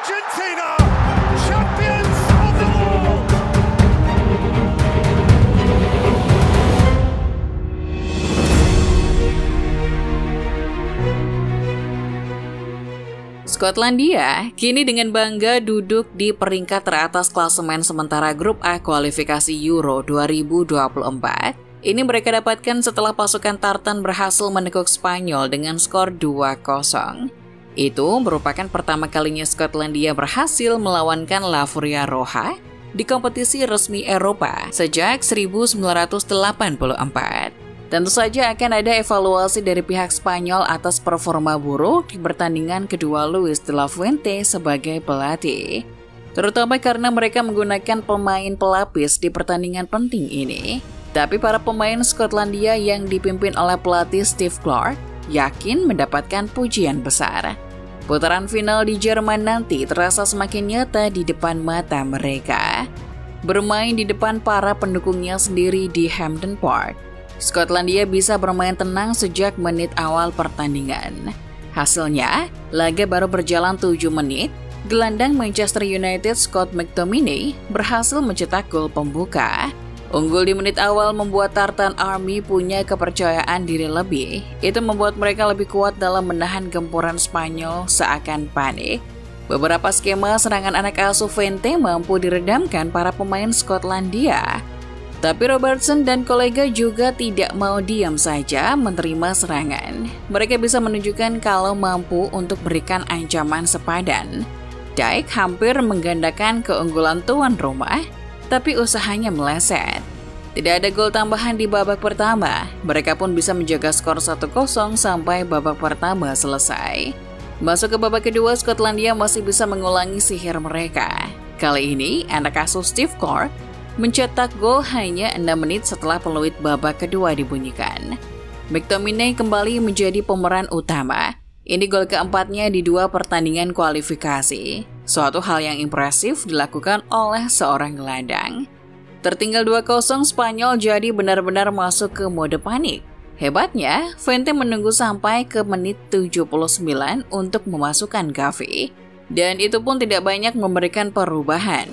Argentina, champions of the world. Skotlandia kini dengan bangga duduk di peringkat teratas klasemen sementara grup A kualifikasi Euro 2024. Ini mereka dapatkan setelah pasukan Tartan berhasil menekuk Spanyol dengan skor 2-0. Itu merupakan pertama kalinya Skotlandia berhasil melawankan La Furia Roja di kompetisi resmi Eropa sejak 1984. Tentu saja akan ada evaluasi dari pihak Spanyol atas performa buruk di pertandingan kedua Luis de la Fuente sebagai pelatih. Terutama karena mereka menggunakan pemain pelapis di pertandingan penting ini. Tapi para pemain Skotlandia yang dipimpin oleh pelatih Steve Clarke yakin mendapatkan pujian besar. Putaran final di Jerman nanti terasa semakin nyata di depan mata mereka. Bermain di depan para pendukungnya sendiri di Hampden Park, Skotlandia bisa bermain tenang sejak menit awal pertandingan. Hasilnya, laga baru berjalan 7 menit, gelandang Manchester United Scott McTominay berhasil mencetak gol pembuka. Unggul di menit awal membuat Tartan Army punya kepercayaan diri lebih. Itu membuat mereka lebih kuat dalam menahan gempuran Spanyol seakan panik. Beberapa skema serangan anak asuh Fuente mampu diredamkan para pemain Skotlandia. Tapi Robertson dan kolega juga tidak mau diam saja menerima serangan. Mereka bisa menunjukkan kalau mampu untuk berikan ancaman sepadan. Dijk hampir menggandakan keunggulan tuan rumah, tapi usahanya meleset. Tidak ada gol tambahan di babak pertama. Mereka pun bisa menjaga skor 1-0 sampai babak pertama selesai. Masuk ke babak kedua, Skotlandia masih bisa mengulangi sihir mereka. Kali ini, anak asuh Steve Clarke mencetak gol hanya 6 menit setelah peluit babak kedua dibunyikan. McTominay kembali menjadi pemeran utama. Ini gol keempatnya di 2 pertandingan kualifikasi. Suatu hal yang impresif dilakukan oleh seorang gelandang. Tertinggal 2-0, Spanyol jadi benar-benar masuk ke mode panik. Hebatnya, Fuente menunggu sampai ke menit 79 untuk memasukkan Gavi. Dan itu pun tidak banyak memberikan perubahan.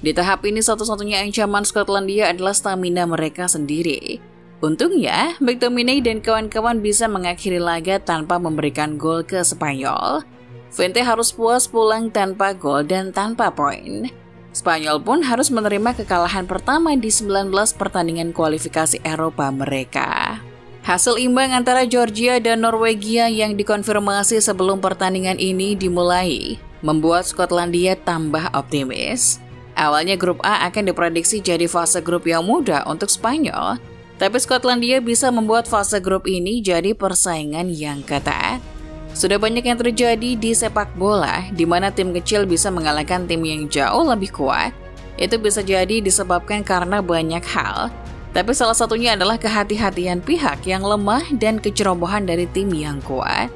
Di tahap ini satu-satunya ancaman Skotlandia adalah stamina mereka sendiri. Untungnya, McTominay dan kawan-kawan bisa mengakhiri laga tanpa memberikan gol ke Spanyol. Fuente harus puas pulang tanpa gol dan tanpa poin. Spanyol pun harus menerima kekalahan pertama di 19 pertandingan kualifikasi Eropa mereka. Hasil imbang antara Georgia dan Norwegia yang dikonfirmasi sebelum pertandingan ini dimulai membuat Skotlandia tambah optimis. Awalnya grup A akan diprediksi jadi fase grup yang mudah untuk Spanyol, tapi Skotlandia bisa membuat fase grup ini jadi persaingan yang ketat. Sudah banyak yang terjadi di sepak bola, di mana tim kecil bisa mengalahkan tim yang jauh lebih kuat. Itu bisa jadi disebabkan karena banyak hal, tapi salah satunya adalah kehati-hatian pihak yang lemah dan kecerobohan dari tim yang kuat.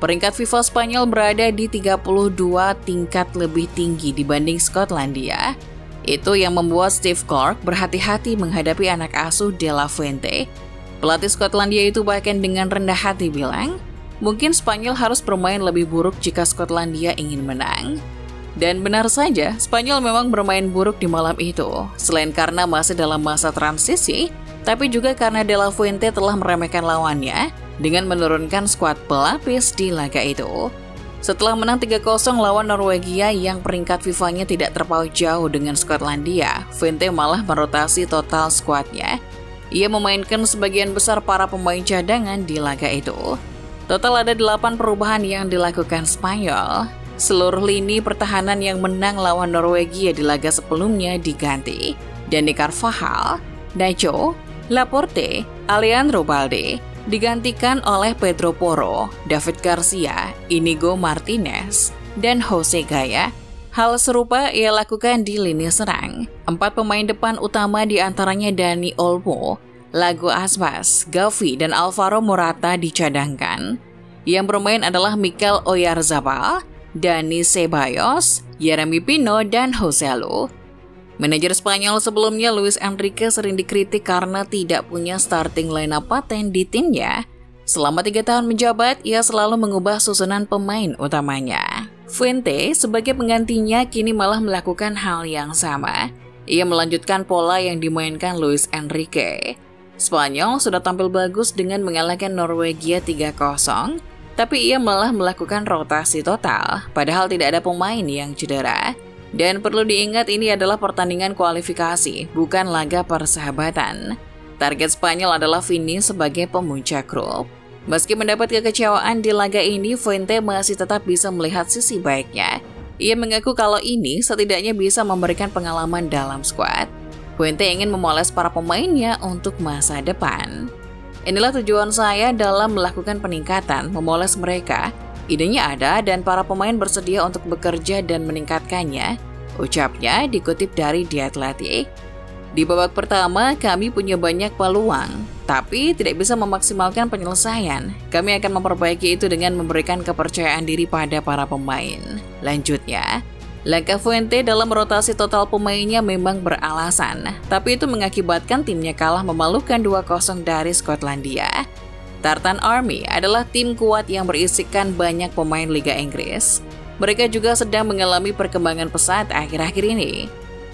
Peringkat FIFA Spanyol berada di 32 tingkat lebih tinggi dibanding Skotlandia. Itu yang membuat Steve Clarke berhati-hati menghadapi anak asuh De La Fuente. Pelatih Skotlandia itu bahkan dengan rendah hati bilang, mungkin Spanyol harus bermain lebih buruk jika Skotlandia ingin menang. Dan benar saja, Spanyol memang bermain buruk di malam itu. Selain karena masih dalam masa transisi, tapi juga karena De La Fuente telah meremehkan lawannya dengan menurunkan skuad pelapis di laga itu. Setelah menang 3-0 lawan Norwegia yang peringkat FIFA-nya tidak terpaut jauh dengan Skotlandia, Fuente malah merotasi total skuadnya. Ia memainkan sebagian besar para pemain cadangan di laga itu. Total ada 8 perubahan yang dilakukan Spanyol. Seluruh lini pertahanan yang menang lawan Norwegia di laga sebelumnya diganti. Dani Carvajal, Nacho, Laporte, Alejandro Balde digantikan oleh Pedro Porro, David Garcia, Inigo Martinez, dan Jose Gaya. Hal serupa ia lakukan di lini serang. 4 pemain depan utama diantaranya Dani Olmo, Lago Aspas, Gavi, dan Alvaro Morata dicadangkan. Yang bermain adalah Mikel Oyarzabal, Dani Ceballos, Yeremy Pino, dan Joselu. Manajer Spanyol sebelumnya Luis Enrique sering dikritik karena tidak punya starting lineup paten di timnya. Selama 3 tahun menjabat, ia selalu mengubah susunan pemain utamanya. Fuente sebagai penggantinya kini malah melakukan hal yang sama. Ia melanjutkan pola yang dimainkan Luis Enrique. Spanyol sudah tampil bagus dengan mengalahkan Norwegia 3-0, tapi ia malah melakukan rotasi total, padahal tidak ada pemain yang cedera. Dan perlu diingat ini adalah pertandingan kualifikasi, bukan laga persahabatan. Target Spanyol adalah finish sebagai pemuncak grup. Meski mendapat kekecewaan di laga ini, Fuente masih tetap bisa melihat sisi baiknya. Ia mengaku kalau ini setidaknya bisa memberikan pengalaman dalam skuad. Fuente ingin memoles para pemainnya untuk masa depan. Inilah tujuan saya dalam melakukan peningkatan, memoles mereka. Idenya ada dan para pemain bersedia untuk bekerja dan meningkatkannya, ucapnya dikutip dari The Athletic. Di babak pertama, kami punya banyak peluang, tapi tidak bisa memaksimalkan penyelesaian. Kami akan memperbaiki itu dengan memberikan kepercayaan diri pada para pemain. Lanjutnya, langkah Fuente dalam rotasi total pemainnya memang beralasan, tapi itu mengakibatkan timnya kalah memalukan 2-0 dari Skotlandia. Tartan Army adalah tim kuat yang berisikan banyak pemain Liga Inggris. Mereka juga sedang mengalami perkembangan pesat akhir-akhir ini.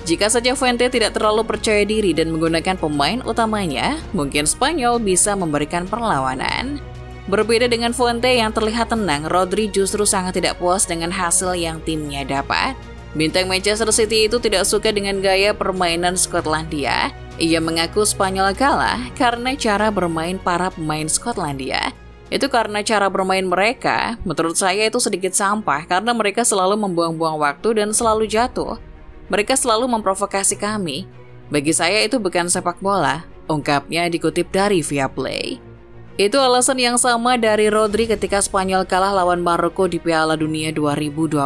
Jika saja Fuente tidak terlalu percaya diri dan menggunakan pemain utamanya, mungkin Spanyol bisa memberikan perlawanan. Berbeda dengan Fuente yang terlihat tenang, Rodri justru sangat tidak puas dengan hasil yang timnya dapat. Bintang Manchester City itu tidak suka dengan gaya permainan Skotlandia. Ia mengaku Spanyol kalah karena cara bermain para pemain Skotlandia. Itu karena cara bermain mereka, menurut saya itu sedikit sampah karena mereka selalu membuang-buang waktu dan selalu jatuh. Mereka selalu memprovokasi kami. Bagi saya itu bukan sepak bola, ungkapnya dikutip dari Viaplay. Itu alasan yang sama dari Rodri ketika Spanyol kalah lawan Maroko di Piala Dunia 2022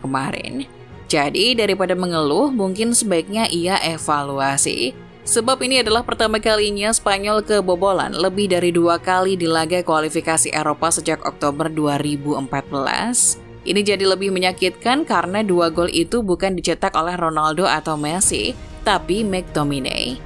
kemarin. Jadi daripada mengeluh, mungkin sebaiknya ia evaluasi. Sebab ini adalah pertama kalinya Spanyol kebobolan lebih dari 2 kali di laga kualifikasi Eropa sejak Oktober 2014. Ini jadi lebih menyakitkan karena 2 gol itu bukan dicetak oleh Ronaldo atau Messi, tapi McTominay.